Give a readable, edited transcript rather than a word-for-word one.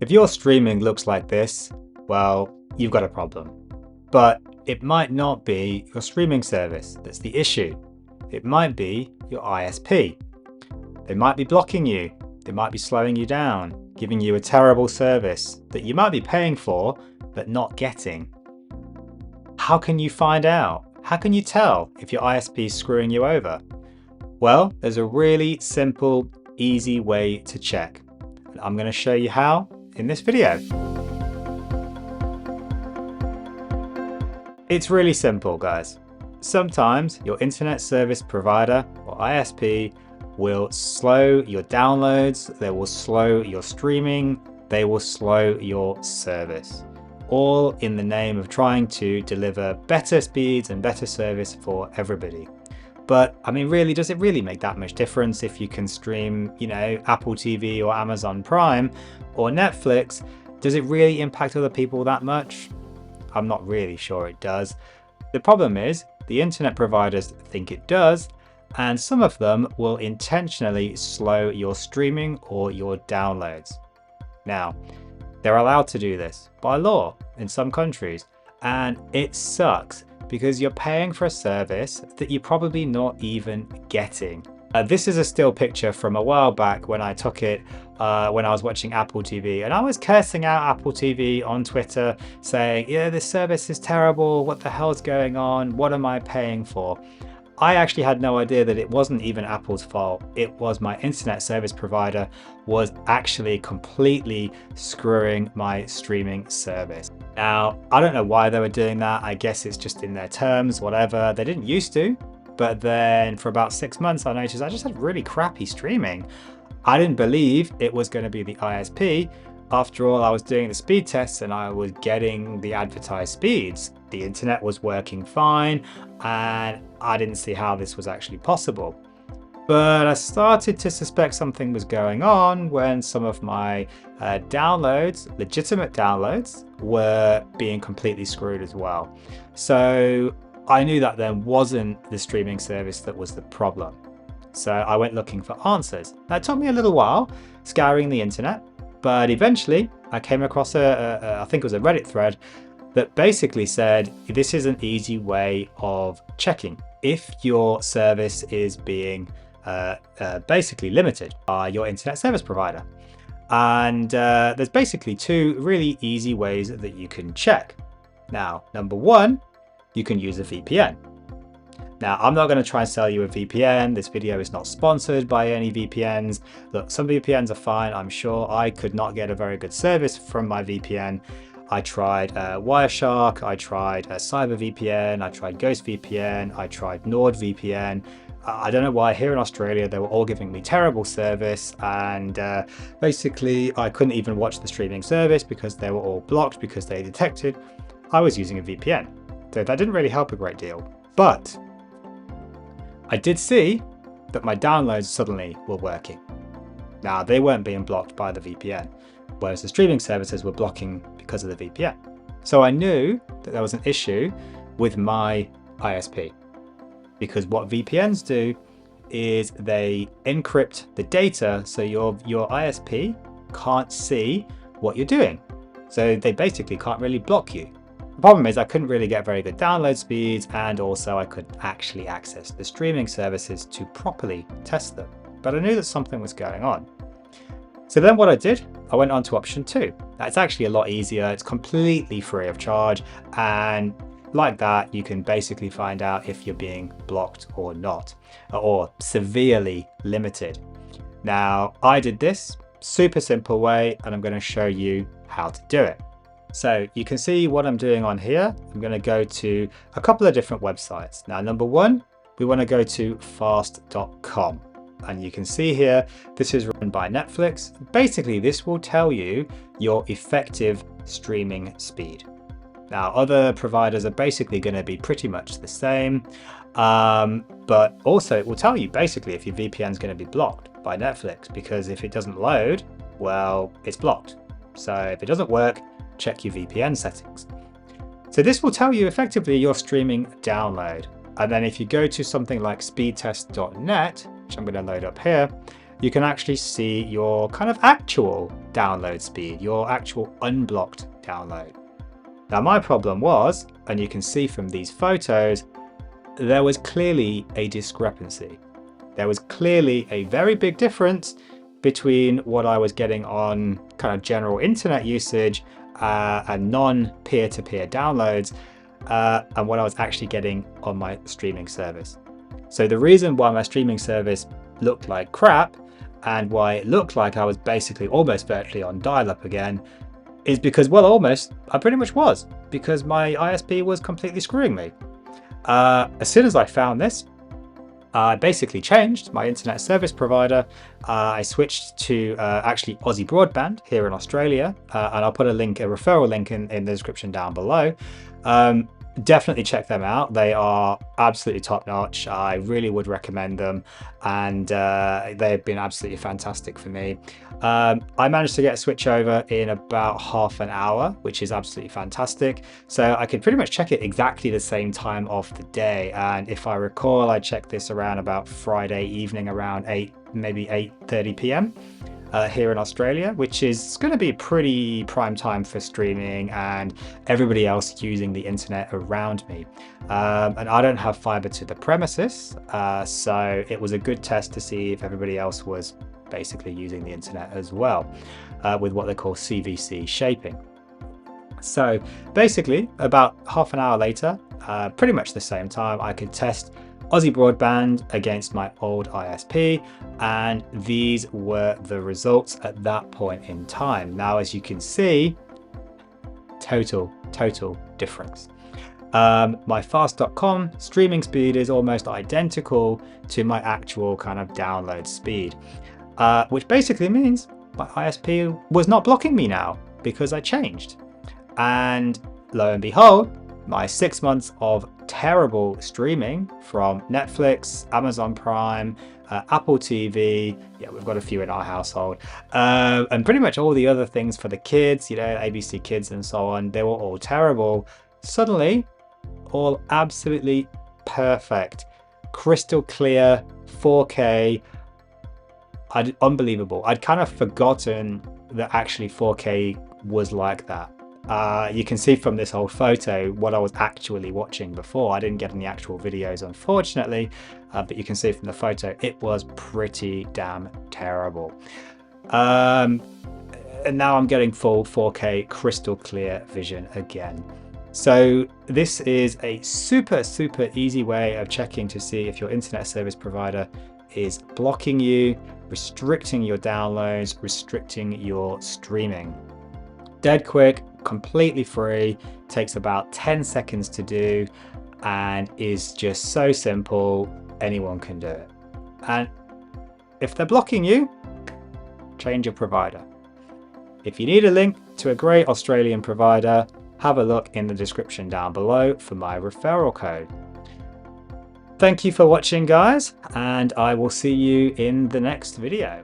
If your streaming looks like this, well, you've got a problem. But it might not be your streaming service that's the issue. It might be your ISP. They might be blocking you. They might be slowing you down, giving you a terrible service that you might be paying for, but not getting. How can you find out? How can you tell if your ISP is screwing you over? Well, there's a really simple, easy way to check. And I'm going to show you how in this video. It's really simple, guys. Sometimes your internet service provider or ISP will slow your downloads, they will slow your streaming, they will slow your service, all in the name of trying to deliver better speeds and better service for everybody. But I mean, really, does it really make that much difference if you can stream, Apple TV or Amazon Prime or Netflix? Does it really impact other people that much? I'm not really sure it does. The problem is the internet providers think it does, and some of them will intentionally slow your streaming or your downloads. Now, they're allowed to do this by law in some countries, and it sucks because you're paying for a service that you're probably not even getting. This is a still picture from a while back when I took it when I was watching Apple TV, and I was cursing out Apple TV on Twitter saying, yeah, this service is terrible, what the hell's going on, what am I paying for? I actually had no idea that it wasn't even Apple's fault. It was my internet service provider was actually completely screwing my streaming service. Now, I don't know why they were doing that. I guess it's just in their terms, whatever. They didn't used to, but then for about 6 months, I noticed I just had really crappy streaming. I didn't believe it was going to be the ISP. After all, I was doing the speed tests and I was getting the advertised speeds. The internet was working fine and I didn't see how this was actually possible. But I started to suspect something was going on when some of my downloads, legitimate downloads, were being completely screwed as well. So I knew that then wasn't the streaming service that was the problem. So I went looking for answers. Now, it took me a little while scouring the internet, but eventually I came across I think it was a Reddit thread that basically said this is an easy way of checking if your service is being basically limited by your internet service provider. And there's basically two really easy ways that you can check. Now, number one, you can use a VPN. Now, I'm not going to try and sell you a VPN. This video is not sponsored by any VPNs. Look, some VPNs are fine. I'm sure I could not get a very good service from my VPN. I tried Wireshark, I tried CyberVPN, I tried GhostVPN, I tried NordVPN. I don't know why here in Australia they were all giving me terrible service, and basically I couldn't even watch the streaming service because they were all blocked because they detected I was using a VPN. So that didn't really help a great deal. But I did see that my downloads suddenly were working. Now, they weren't being blocked by the VPN, whereas the streaming services were blocking because of the VPN. So I knew that there was an issue with my ISP, because what VPNs do is they encrypt the data so your ISP can't see what you're doing. So they basically can't really block you. The problem is I couldn't really get very good download speeds, and also I couldn't actually access the streaming services to properly test them. But I knew that something was going on. So then what I did, I went on to option 2. That's actually a lot easier. It's completely free of charge. And like that, you can basically find out if you're being blocked or not, or severely limited. Now, I did this super simple way, and I'm going to show you how to do it. So you can see what I'm doing on here. I'm going to go to a couple of different websites. Now, number one, we want to go to fast.com. And you can see here, this is run by Netflix. Basically, this will tell you your effective streaming speed. Now, other providers are basically going to be pretty much the same. But also it will tell you basically if your VPN is going to be blocked by Netflix, because if it doesn't load, well, it's blocked. So if it doesn't work, check your VPN settings. So this will tell you effectively your streaming download. And then if you go to something like speedtest.net, which I'm going to load up here, you can actually see your kind of actual download speed, your actual unblocked download. Now my problem was, and you can see from these photos, there was clearly a discrepancy. There was clearly a very big difference between what I was getting on kind of general internet usage and non-peer-to-peer downloads and what I was actually getting on my streaming service. So the reason why my streaming service looked like crap and why it looked like I was basically almost virtually on dial-up again is because, well, I pretty much was, because my ISP was completely screwing me. As soon as I found this, I basically changed my internet service provider. I switched to actually Aussie Broadband here in Australia, and I'll put a referral link in the description down below. Definitely check them out. They are absolutely top notch. I really would recommend them, and they've been absolutely fantastic for me. I managed to get a switch over in about half an hour, which is absolutely fantastic. So I could pretty much check it exactly the same time of the day. And if I recall, I checked this around about Friday evening around 8:30 p.m. Here in Australia, which is going to be pretty prime time for streaming and everybody else using the internet around me. And I don't have fiber to the premises, so it was a good test to see if everybody else was basically using the internet as well, with what they call CVC shaping. So basically about half an hour later, pretty much the same time, I could test Aussie Broadband against my old ISP, and these were the results at that point in time. Now, as you can see, total difference. My fast.com streaming speed is almost identical to my actual kind of download speed, which basically means my ISP was not blocking me now because I changed. And lo and behold, my 6 months of terrible streaming from Netflix, Amazon Prime, Apple TV, yeah, we've got a few in our household, and pretty much all the other things for the kids, you know, ABC Kids and so on, they were all terrible. Suddenly, all absolutely perfect, crystal clear, 4K, unbelievable. I'd kind of forgotten that actually 4K was like that. You can see from this whole photo what I was actually watching before. I didn't get any actual videos, unfortunately, but you can see from the photo it was pretty damn terrible. And now I'm getting full 4K crystal clear vision again. So this is a super easy way of checking to see if your internet service provider is blocking you, restricting your downloads, restricting your streaming. Dead quick, completely free, takes about 10 seconds to do, and is just so simple, anyone can do it. And if they're blocking you, change your provider. If you need a link to a great Australian provider, have a look in the description down below for my referral code. Thank you for watching, guys, and I will see you in the next video.